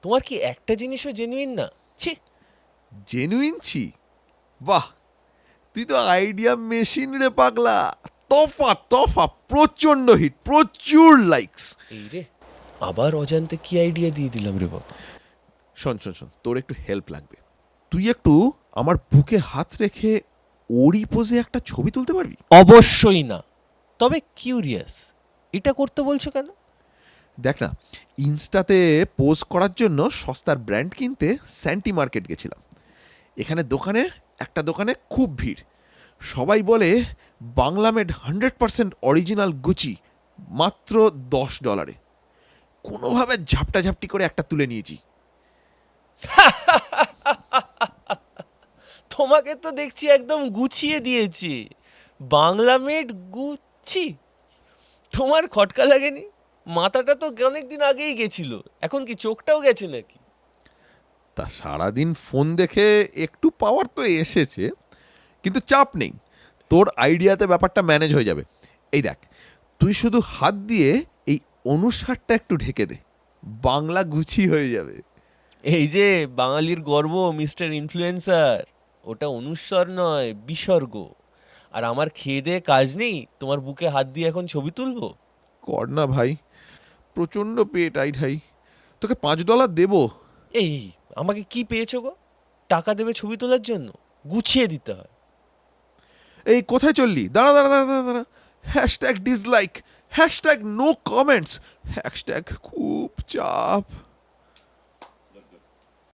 তোমার কি একটা জিনিসও জেনুইন না? ছি। জেনুইন ছি? বাহ, তুই তো আইডিয়া মেশিন রে পাগলা। তফা তফা, প্রচন্ড হিট, প্রচুর লাইকস। এই রে, আবার অজান্তে কি আইডিয়া দিয়ে দিলাম রে বাবা। শোন শোন শোন, তোর একটু হেল্প লাগবে। তুই একটু আমার বুকে হাত রেখে ওরি পোজে একটা ছবি তুলতে পারবি? অবশ্যই না, তবে কিউরিয়াস, এটা করতে বলছো কেন? দেখ না, ইনস্টাতে পোস্ট করার জন্য সস্তার ব্র্যান্ড কিনতে স্যান্টি মার্কেট গেছিলাম। এখানে একটা দোকানে খুব ভিড়। সবাই বলে বাংলা মেড 100% অরিজিনাল গুচি, মাত্র $10। কোনোভাবে ঝাপটাঝাপটি করে একটা তুলে নিয়েছি। তোমাকে তো দেখছি একদম গুছিয়ে দিয়েছে। বাংলা মেড গুচ্ছি। তোমার খটকা লাগেনি? মাথাটা তো অনেক দিন আগেই গেছিল, এখন কি চোখটাও গেছে নাকি? তা সারাদিন ফোন দেখে একটু পাওয়ার তো এসেছে, কিন্তু চাপ নেই, তোর আইডিয়াতে ব্যাপারটা ম্যানেজ হয়ে যাবে। এই দেখ, তুই শুধু হাত দিয়ে এই অনুসারটা একটু ঢেকে দে, বাংলা গুছি হয়ে যাবে। এই যে বাঙালির গর্ব মিস্টার ইনফ্লুয়েন্সার, ওটা অনুস্বর নয়, বিসর্গ। আর আমার খেয়ে দেয়ে কাজ নেই তোমার বুকে হাত দিয়ে এখন ছবি তুলবো? কর না ভাই, প্রচণ্ড পেট আই ঢাই, তোকে $5 দেবো। এই, আমাকে কি পেয়েছো গো? টাকা দেবে ছবি তোলার জন্য? গুছিয়ে দিতে হয়। এই কোথায় চললি? দাঁড়া দাঁড়া দাঁড়া দাঁড়া দাঁড়া। Hashtag dislike, hashtag no comments, hashtag খুব চাপ।